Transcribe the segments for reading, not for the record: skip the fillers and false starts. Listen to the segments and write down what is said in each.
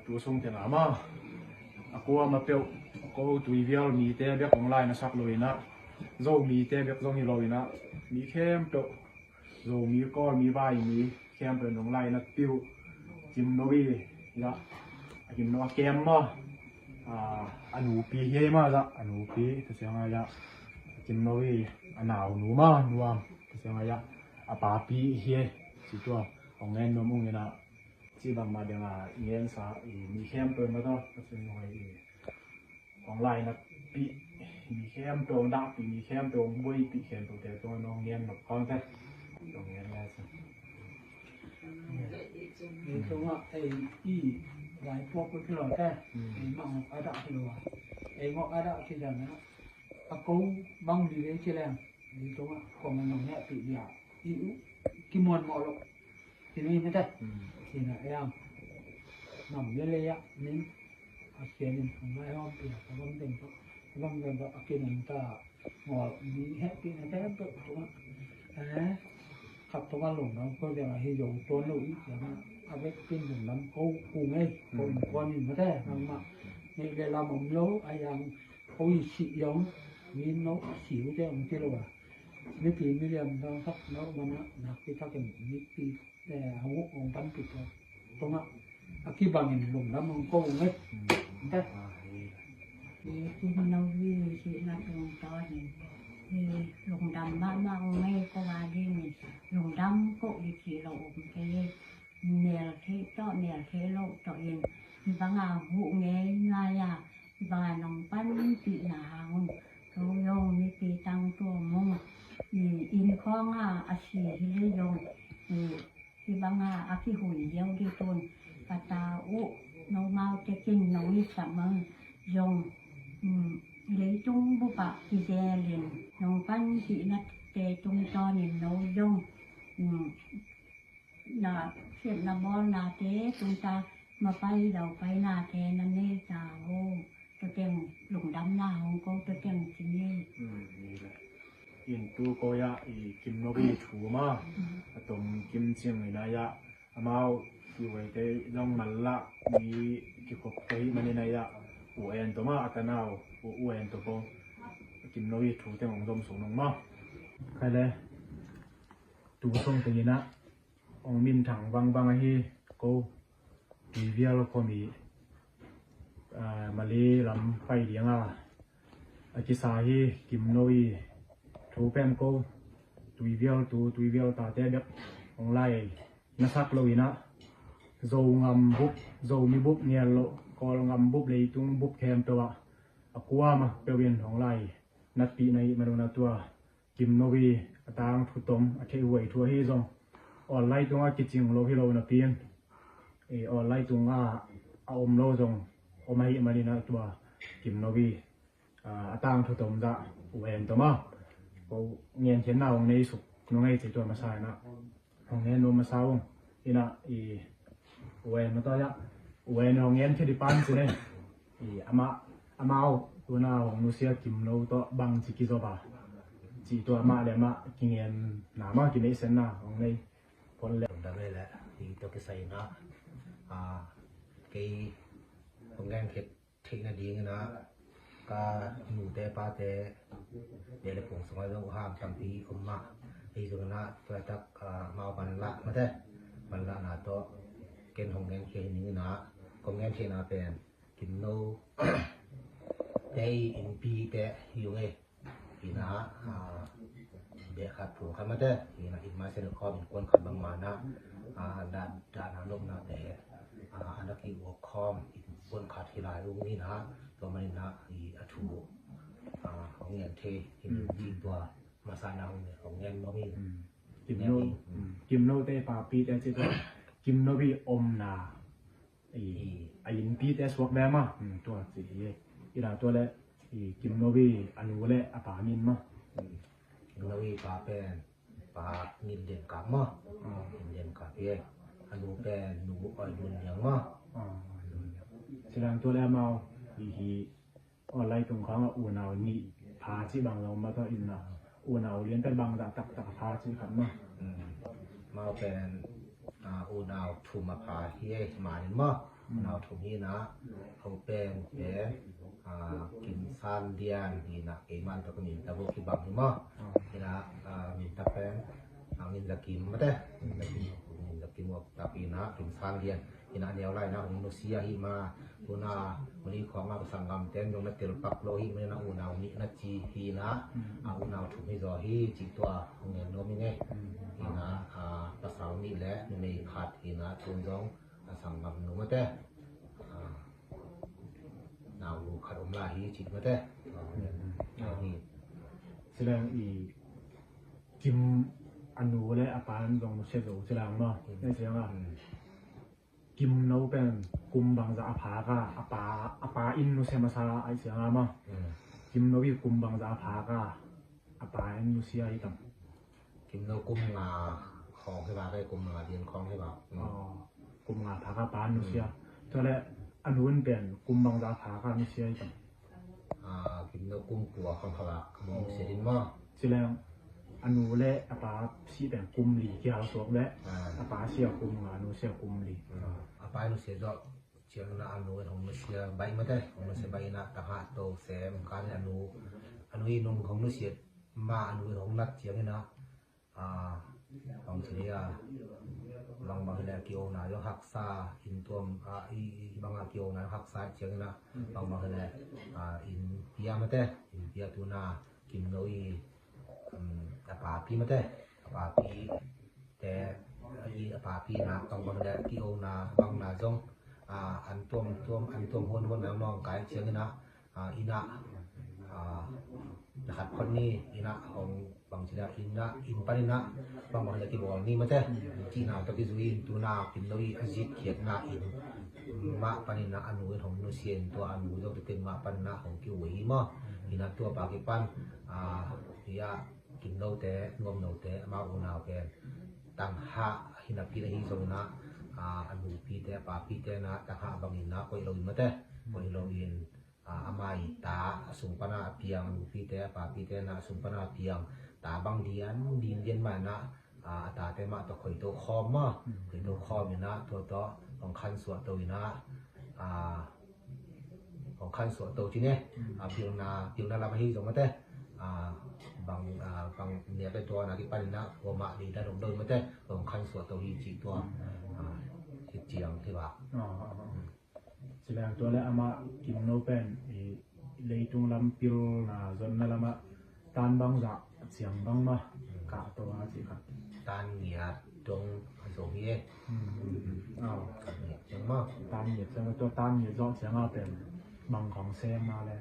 tu sung te na ma ako ma pe ko tu vial mi te be online na sak loina zo mi te be zo ni loina mi khem to zo mi ko mi vai mi khem pe online na piu jim no wi ya jim no kem ma anu pi he ma za anu pi te se nga ya jim no wi anau nu ma nuam te se nga ya apa pi he si to ong ngen no mung na chi bang ma de nga yen sa mi khem pe ma to se ngoi online na pi mi khem to da pi mi khem to boi pi khem to te to no ngen no kon te to ngen la saนี่ตรงว่าไอ้ที่หลายพวกก็คือเราแค่มังอาดาที่ว่าไอ้งออาดาที่อย่างนั้นอะกูบังดีเลยใช่แล้วนี่ตรงว่าของมันเนี่ยติดยาอีกิมวนหมอลกทีนี้ไม่ได้ทีน่ะไอ้ยังนำเลยอ่ะนี่อาเซียนของไม่ห้องเปียกก็ต้องเต็มก็อากินนั่นก็หมอมีแฮปปี้นะแต่ก็ตรงขับตรงว่าหลงน้ำก็จะให้โยงตัวหนุ่ยอย่างนั้นเอาไปกินหลงน้ำเขาปูไงคนนี่มาได้มาในเวลาหม่อมโลไอ้ยังเขาสิยงมีนกสิวจะมันที่เราว่านี่ปีมีเรื่องต้องทักนกมันนะที่ทักกันนี่ปีแต่หัวองตั้งปิดเลยตรงนั้นอากีบังเงินหลงน้ำมันก็ไงได้ที่เราวิ่งที่นักลงตอนนี้ลงดำบ้างไม่ก็ว่าดีนี่ลงดำก็อีกทีเราอมไปเนียเทต่อเนียเทโลต่อเองบางหูเงี้ยง่ายบางน้องปั้นปีหนาวเขาโยงมีปีตั้งตัวมงอินข้องอาชีพที่โยงที่บางอาที่หุ่นเดียวที่ต้นปตาอุน้องเมาจะกินน้องวิสามังยงlấy chung bố bạc thì dè liền nông văn thì nát tê chung cho nhìn nấu dung là chuyện là bó là thế chúng ta mà bay đầu bay là thế là nên là ô tôi tiền lủng đắm là không có tôi tiền chỉ nên in tu ko ya kim no bi thu ma atom kim chim na ya amao ki wei te long mal la ni ki ko kai mani na ya en to ma atanao en to ko kim no wi thu te ngom dom so nong ma khai le tu song te na ong min thang bang hi ko ti vial ko mi mali lam pai lianga aki sa hi kim no wi thu pen ko tu vial ta te bek ong lai na sak lo ina zo ngam bup zo mi bup nial lo kol ngam bup le tung bup khem to akwa ma pewin hong lai nat pi nei manuna tua kim novi atang thutom athe wei thua hi zong on lai tunga kiching lo hi lo na pin on lai tunga om lo zong omai manina tua kim novi atang thutom da wen to ma ko ngien chen na ong nei su no ngai che to ma sai na ong ne no ma sa ong ina wen ma ta ya wen ong ngien che di pan se ne amao tu na ong nu sia kim lo to bang chi ki zo ba chi to ma le ma ki ngien na ma ki nei sen na ong nei pon le da ve la ti to ke sai na ke ong ngan ke thik na ding na ka nu te pa te de le pung soi lo ham tam pi kum ma ti zo na to tak ma ban la ma te ban la na to ken hong ngan ke ni na kong ngan ke na pen kim no đây in pi te yung ina de khat phu khama te ina in ma se ko bin kon khat bang ma na da na lom na te ana ki wo khom in kon khat hi lai lu ni na to mai na i athu hong yan the in di to ma sa na hong yan no mi kim no te pa pi te chi to kim no bi om na in pi te swak ba ma to chi ina to le kim no bi anu le apa min ma kim no bi pa pen pa min den ka ma min den ka pe anu pen nu oi dun yang ma silang to le ma hi online tong khang u nao ni pha chi bang lo ma to in na u nao lien ta bang da tak pha chi khan ma ma pen u nao thu ma pha hi ma ni ma nào thùng hi na hồng pen bé kim san dian hi na cái man to ko min ta bo ki bang mo hi na min ta pen min la kim ma te min la kim mo ta pi na kim san dian hi na neo lai na hong no sia hi ma ku na mali khong ma sang ngam ten dong na tel pak lo hi me na u naw ni na chi hi na u naw thùng hi zo hi chi to hong ne no mi ne hi na pa saw ni le ni khat hi na tun dong sang ngam no ma te nào khát ôm lại hi chỉ mà thếนี่ แสดงอีกิมอนุและอปานของเชฟแสดงบ่ได้เสียงว่ากิมโนเป็นกุมบางจะอภากะอปาอินนุเซมาซาไอเสียงบ่กิมโนวิกุมบางจะอภากะอปาอินนุเซียอีตัง กิมโนกุมงาของให้บ่าได้กุมงาเรียนของให้บ่ากุมงาภากะปานุเซียตัวและอนุนเป็นกุมบางจะอภากะนุเซียอีตังกิมโนกุมปัวของเขาละกุมเสียดินบ่แสดงอนุและอปาสิเป็นกุมหลีที่เราสวกและอปาเสียกุมอนุเสียกุมหลีอปานุเสียก็เชียงนะอนุของนุเสียใบมาได้ของนุเสียใบนะตะหะโตแสมกันอนุอีนงของนุเสียมาอนุของนักเชียงนี่นะของเสียบางแหละเกี่ยวนะยกหักษาอินตัวอีบางเกี่ยวนะหักษาเชียงนะบางแหละอินเปียมาได้อินเปียตุนากิมโนอีอปาพีมาได้อปาพีแต่อีอปาพีนะบางแหละเกี่ยวนะบางนะจงอันตัวอันตัวคนแล้วน้องกายเชียงนะอีนะนะครับคนนี้อีนะของบางทีนะอินปานินะบางแหละที่บอกนี่มาได้จีน่าตะกี้จุยตุนากิมโนอีอจิตเขียนนะอินมาปานินะอนุของนุเซียนตัวอนุยกเป็นมาปานินะของกิวหิมะอีนะตัวปากิปันยากินโนเตงมโนเตมาอุนาวแกนตังหะหินาพีนะฮิโซนะอนุพีเตปาพีเตนะตังหะบางอินนะก็อิโลอินมาเตก็อิโลอินอามาอิตาสุงปนาเปียงอนุพีเตปาพีเตนะสุงปนาเปียงตาบางเดียนมานะตาเตมาตะข่อยโตคอมมาข่อยโตคอมนะตัวต่อของคันสวดโตอินะของคันสวดโตจีเนี่ยเปียงนาลามาฮิโซมาเตบางเนี่ยเป็นตัวนะที่ปันนะหัวมาดีได้ลงโดยมาแต่ของคันสวดตัวฮีจีตัวที่เจียงที่ว่าแสดงตัวและอามากิมโนเป็นเลยตรงลำปิลนะจนนั่นละมาตานบางจะเสียงบางมากะตัวสิครับตานเหนียตรงโซเฮียเสียงมากตานเหนียจังตัวตานเหนียจอเสียงเอาเป็นบางของแซมมาเลย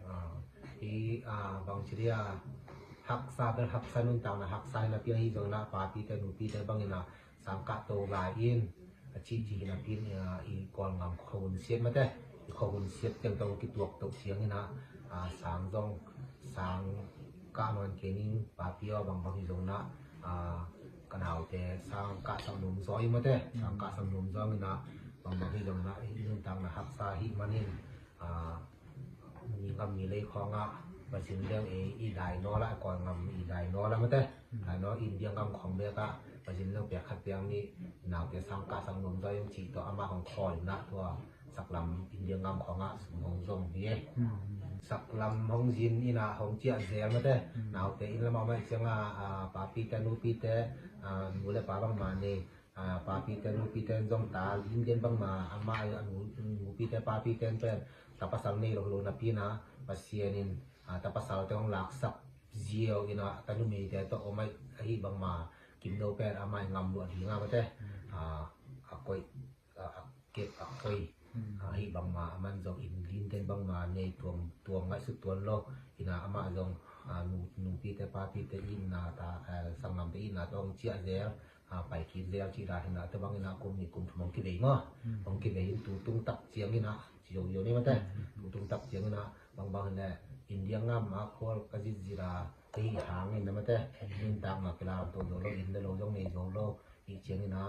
บางชนิดหักซาเป็นหักซานุนตาวนะหักซานะเพียงฮิโซนะปาปีแต่หนูปีแต่บางนะสังกัดโตลายอินจีนะเพียงอีกองงามขบุนเสียมาแต่ขบุนเสียจังต้องกิตัวตกเสียงนี่นะสังจงสังกานวันเกนิงปาปีอ๋อบางฮิโซนะกันเอาแต่สังกัดสังนุมซอยมาแต่สังกัดสังนุมซอยนี่นะบางฮิโซนะนุนตาวนะหักซาฮิมันนี่มีก็มีเลยของมาถึงเรื่องอีได้นอละก่อนงำอีได้นอละมาแต่ได้นออินเดียงำของเบกะมาถึงเรื่องเปียกขัดเปียงนี่หนาวแต่สังกาสังนมได้ยังจีตัวอามาของคอยนะตัวสักลำอินเดียงำของของทรงดีสักลำของจินอีน่ะของเจียเสียมาแต่หนาวแต่อินละมาไม่เสียงปาปีแต่นูปีแต่มูเลปาบางมาเนี่ยปาปีแต่นูปีแต่จงตาอินเดียนบางมาอามานูปีแต่ปาปีแต่เป็นแต่ภาษาเนี่ยเรานับปีนะภาษาเนี่ยแต่ภาษาเราต้องหลักสับเจียวกินะแต่นุ่มแต่ต้องเอาไม่ให้บางมากินโดเป็นอาไม่งำล้วนที่งามแต่ก้อยเก็บก้อยให้บางมามันจงอินลินเต็นบางมาในตัวง่ายสุดตัวโลกกินะอามาจงนุ่มปีแต่ปาปีแต่อินนาตาสังนำแต่อินนาต้องเจียเสียไปกินเสียจีราหินะแต่บางนะกลุ่มนี้กลุ่มมองกินเองอ่ะมองกินเองตุ้งตักเสียงนี่นะจีโยนี่มันแต่ตุ้งตักเสียงนี่นะบางเนี่ยอินเดียงามมาควอลกจิจิราที่หางนี่นะมันแต่ยินตังมาเวลาตัวโลอินเดโลยงในโลอีเชียงนี่นะ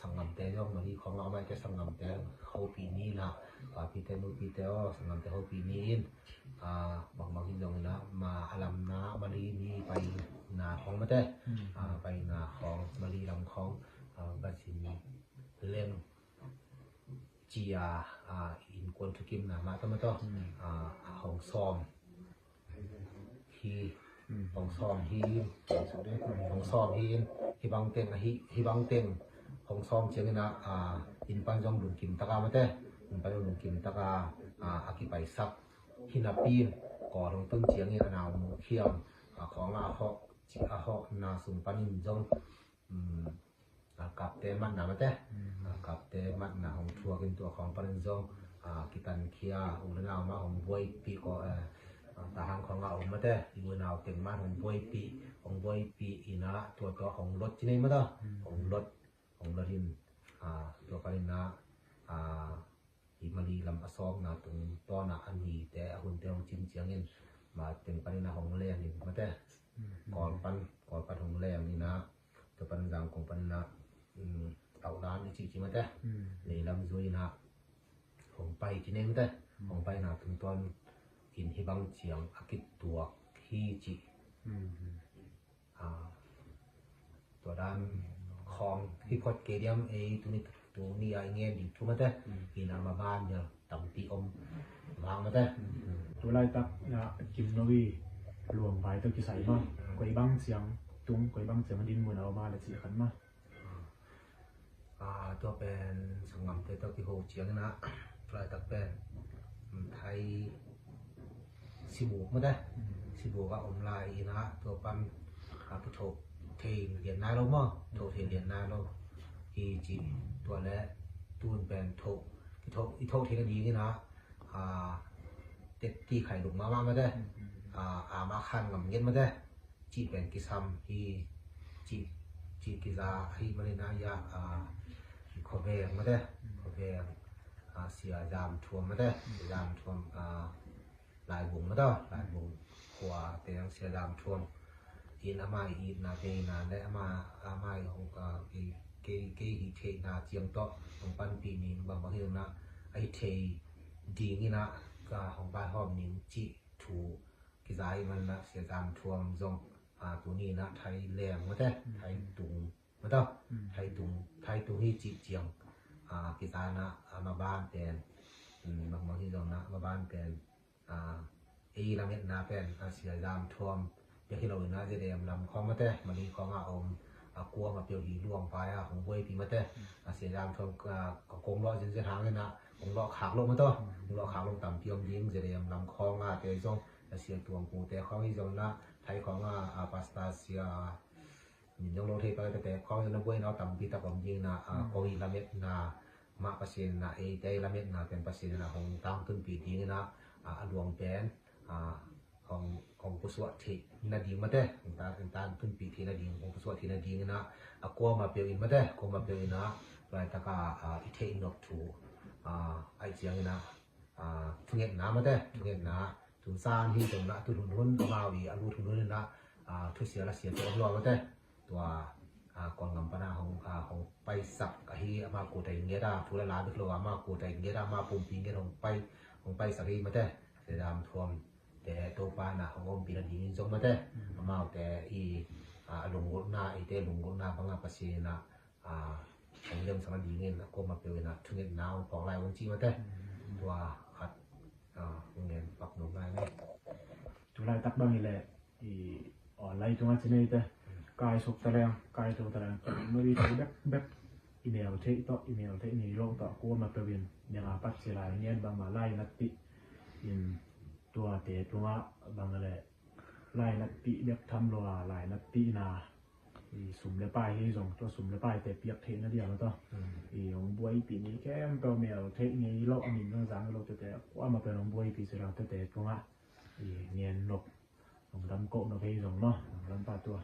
สังงามแต่ยงมาที่ของเราไม่จะสังงามแต่เขาปีนี้นะปีแต่นู้ปีแต่สังงามแต่เขาปีนี้บางที่ตรงนี้นะมาอลัมนะมาลีนี่ไปนาของมันแต่ไปนาของมาลีลำของบัดสินเล่นเ chia in kon thu kim na ma to ma to hong som hi hong som hi hong som hi bang teng hi bang teng hong som cheng na in pan jong dun kim ta ka ma te in pan jong dun kim ta ka aki pai sak hi na pin ko rong tung chiang ni na mu khiamของho chi ho na sum panin jongกับเตมันนะมาเตกับเตมันนะของทัวกินตัวของปริญญากิตันเคียอุลนาวมาของบวยปีก็ตาหางของเรามาเตอุลนาวเต็มมาของบวยปีอีนะตัวของรถที่นี่มาเตของรถหินตัวปริญญาอีมาลีลำอซองนะตรงตัวนะอันนี้แต่หุ่นเตียงจิ้มเจียงเงินมาเต็มปริญญาของแรงนี่มาเตก่อนปันของแรงนี่นะตัวปัญญาของปัญญาเอาด้านจริงๆมาแต่ในลำซุยนะของไปที่นี่มาแต่ของไปนะถึงตอนกินที่บางเฉียงอากิตัวที่จิตัวด้านของที่พอดเกเดียมตัวนี้ไอเงี้ยดิทุกมาแต่กินมาบ้านเนี่ยต่ำตีอมวางมาแต่ตัวไล่ตักกิมโนวีรวมไปตัวกี่ใส่มาก๋วยบังเสียงตุ้งก๋วยบังเสียงดินเหมือนเอามาเลยสิขันมาตัวเป็นสังคมเตตัวที่โหเจียงนะปลายตักเป็นไทยสิบูกมาได้สิบูกก็อมลายนะตัวปันผู้โถเทียนเหรียญนายเรามั้งโถเทียนเหรียญนายเราอีจีตัวและตูนเป็นโถที่โถเทียนดีนี่นะเต็ดที่ไข่ดุมามาได้มาขันกับเงี้ยมาได้จีเป็นกิซัมที่จีกิซาที่มาเลนายาขอเบียงมาได้ขอเบียงเสียยามทวมมาได้ยามทวมหลายบุงมาได้หลายบุงขวาแต่ยังเสียยามทวมอินอามาอินนาเตนาได้อามาของเกฮิเทนาเจียงโตของปันปีนี้บางทีนะไอเทดีนี่นะก็ของบ้านหอมนิงจีถูกิซาอีมันนะเสียยามทวมจงตัวนี้นะไทยแรงมาได้ไทยตุงมาได้ไทยตุงที่จีเจียงกิซานะมาบ้านเป็นบางทีเรานะมาบ้านเป็นละเม็ดนาเป็นเสียยามทวมอย่างที่เรานะจะเรียมลำคลองมาได้มันมีของอมกลัวมาเปียวหีล่วงไปของบวยปีมาได้เสียยามทวมกงล้อจนเสียทางเลยนะกงล้อขาลงมาต่อกงล้อขาลงต่ำเปียวยิงจะเรียมลำคลองแต่จงเสียตัวกูแต่ของที่จงนะไทยของปาสตาเซียมินยงโลเทไปแต่ของจะนับไว้เราต่ำปีตะกอมยิงนะโอละเม็ดนามาเปอร์เซ็นต์นะได้ละเม็ดนาเป็นเปอร์เซ็นต์นะของตามต้นปีนี้นะรวมเป็นของผู้สวดที่นาดีมาได้ของตามต้นปีที่นาดีของผู้สวดที่นาดีนะกลัวมาเปลี่ยนมาได้กลัวมาเปลี่ยนนะรายตะกาอิเทอินดอกถูไอเจียงนะทุเรียนน้ำมาได้ทุเรียนนะทุนซานที่ตรงนั้นทุนหุ้นมาวีอารูทุนหุ้นนะทุเสียละเสียตัวรอมาได้ตัวกองกำปนาของไปสักกับที่มากูแต่เงี้ยได้ทุเรศลาบิโลมากูแต่เงี้ยได้มาปุ่มปีเงี้ยของไปสักที่มาได้แต่ดามทวมแต่ตัวปานะขององค์ปีนันดีจงมาได้มาแต่หลงกุนาเตหลงกุนาบางอาปเสนะของเรื่องสังดีเงี้ยก็มาเป็นนะทุเรียนน้ำของลายวันจีมาได้ตัวขัดเงี้ยปรับหนุนได้ไหมตัวไล่ตักบ้างนี่แหละไล่ตรงนั้นสิเนี่ยแต่กายสุกตะแรงกายตัวตะแรงเมื่อวีตัวแบบอีเมลเทนี่ลงต่อกูมาเป็นอย่างปัจเจริญเงี้ยบางมาไล่นัดติอินตัวเตะตัวบางอะไรไล่นัดติแบบทำรัวไล่นัดตินาสุ่มเลยป้ายที่ส่งตัวสุ่มเลยป้ายแต่เปียกเทนั่นเดียวแล้วต่อของบวยปีนี้แค่ตัวเมลเทนี่โลกอันนี้ต้องสั่งโลกแต่ว่ามาเป็นของบวยปีเสร็จแล้วแต่ตัวเงียนนกของดำโกนกให้ส่งเนาะลำปาตัว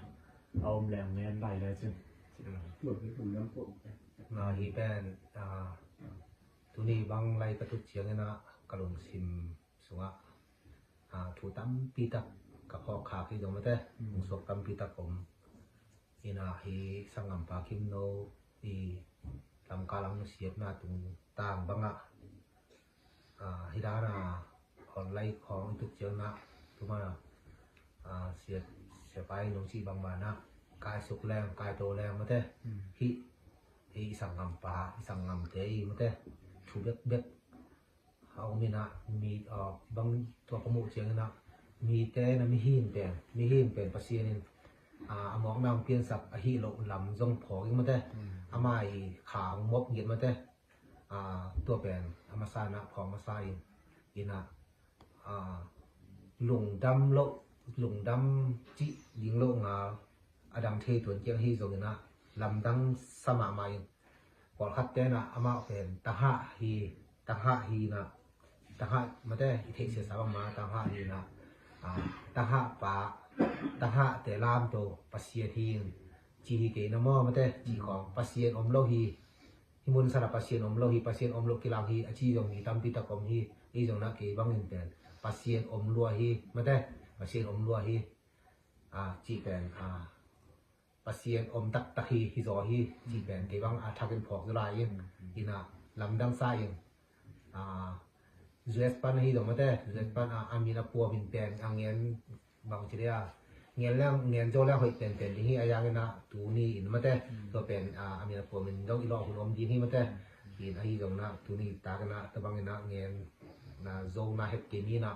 เอาแหลมเงียนไล่เลยซึ่งหมดที่ผมน้ำโกมาฮีเป็นตัวนี้บางไล่กระตุกเชียงนะกระลงซิมสุงถูตั้มปีตักกับพอขาที่ตรงมาแต่มุสกตั้มปีตักผมฮีสังกัมปาคิมโนลำกาลังเสียบหน้าตรงต่างบางฮิดานาคนไล่ของตุกเชียงนะทุกมาเสียไปลงชีบางมานะกายสุกแรงกายโตแรงมาแต่ฮิสังกัมปาสังกัมเตยมาแต่ท ถูเบ็ดเฮามีนะมีบางตัวประมุเจียงนะมีแต่นะมีหินเป็นภาษีนี่มองนางเปลี่ยนสับอหิโลลำจงพออีกมาแต่มายขางมบเย็นมาแต่ตัวเป็นมาซานะของมาซาอีนะหลงดำจิยิงโลงอดัมเทตวนเจียงฮีจงนะลำดังสมามาก่อนคัดแต่นะมาเป็นตาหะฮีนะตาหะมาแต่เทเสียสาวมาตาหะฮีนะตาหะปะตาหะแต่ลามโตปัสเซียทีจีเกนมอมาแต่จีของปัสเซียนอมโลฮีฮิมุนสระปัสเซียนอมโลฮีปัสเซียนอมโลกิลางฮีอาจีจงมีตัมปิตะกอมฮีอีจงนะเกบังเงินเป็นปัสเซียนอมลัวฮีมาแต่ปัสเซียนอมลัวฮีจีเป็นปัสเซียนอมตักฮีฮิโซฮีจีเป็นเกบังทักเป็นพอกจุลายอีนะลำดังซ้ายเจสปันฮีตรงมาแต่เจสปันมีนาปัวเป็นเป็นเงียนบางทีเดียเงียนแล้วเงียนโจแล้วหอยเป็นที่อายางนะตูนี่อินมาแต่ตัวเป็นมีนาปัวเป็นต้องอีหลอกหุ่นอมดีนี่มาแต่อินฮีตรงนะตูนี่ตากันนะตะบางนะเงียนนะโจนะเฮ็ดเกมีนะ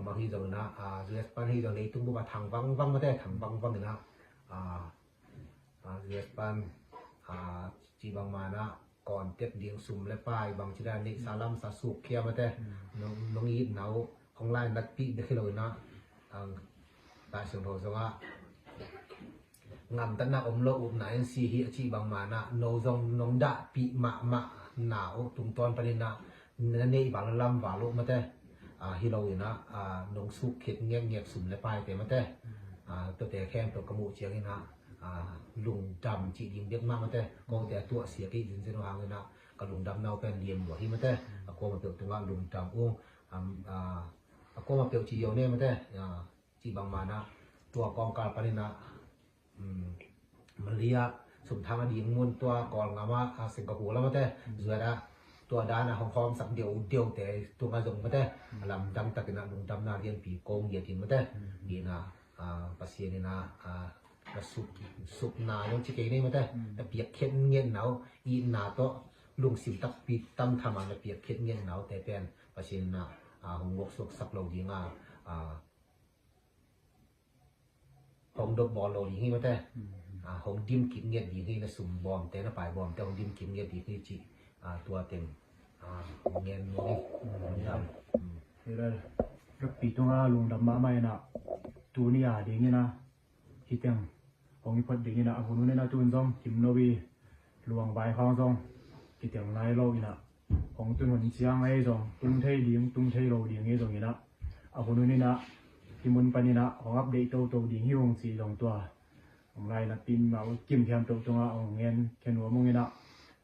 บางฮีตรงนะเจสปันฮีตรงนี้ตุ้งบุบทางวังมาแต่ทางวังนะเจสปันจีบางมานะก่อนเต็บเดียงสุ่มและป้ายบางชิดานิสาลัมสาสุกเคียมาแต่น้องยีดหนาวของไล่นัดปีเด็กเลยนะตาเสียงโทสว่างามตันนาอมโลอุบไหนซีฮีจีบางมานะโนซงน้องดะปีมะหนาวตุงตอนปนินะนั่นนี่บางลำบาลุมาแต่ฮิโลยนะน้องสุกเข็ดเงียบสุ่มและป้ายแต่มาแต่ตัวแต่แค่ตัวกระมูเชียงนี่นะลุงดำจีดิงเด็กมากมาแต่กองแต่ตัวเสียกี่ยินเส้นวางเลยนะกับลุงดำเนาเป็นเลียมหัวที่มาแต่ก็มาเปิดตัวลุงดำก็มาเปิดจีโยเนี่ยมาแต่จีบางมานะตัวกองการปนินะมันเลียสุดทางอดีตมุนตัวกองงามาสิงคโปร์แล้วมาแต่เสือนะตัวด้านของคอมสักเดียวแต่ตัวกระจงมาแต่ลำดำตะกินะลุงดำนาเรียนปีโกงเหยียดทินมาแต่ดีนะภาษีนี่นะสุกนาลงชิเกนี่มาแต่เปียกเข็ดเงี้ยหนาวอีนาโตลุงสิบตักปีตั้มทำมันเปียกเข็ดเงี้ยหนาวแต่เป็นภาษีนะหงวกสุกสักโลดีงาหงดบบอลโลดีงี้มาแต่หงดิมกินเงี้ยดีงี้นะสุ่มบอมแต่นะปลายบอมแต่หงดิมกินเงี้ยดีงี้จีตัวเต็มเงี้ยนี่ดำนี่เลยรับปีตรงลุงดำมาไม่นะตัวนี้ดีงี้นะที่เต็มของอีพอดดีงี้นะคนนู้นนะจูนซองจิมโนวีหลวงใบข้างซองที่เต็มนายโลอีนะของตุนหันเสียงไอ้ซองตุนเทยดีตุนเทยโลดีงี้ซองงี้นะคนนู้นนะที่มุนปนินะของอัปเดตตัวดีหิ้วของสีสองตัวของไรนะปีนมาจิ้มแคมตัวตรงของเงินแค่หัวมงงี้นะ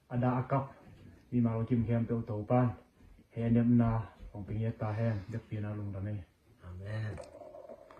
อดาอักับมีมาจิ้มแคมตัวป้านแฮนเดมนาของปีนี้ตาแห้งเด็กปีนาลงตอนนี้ อาเมน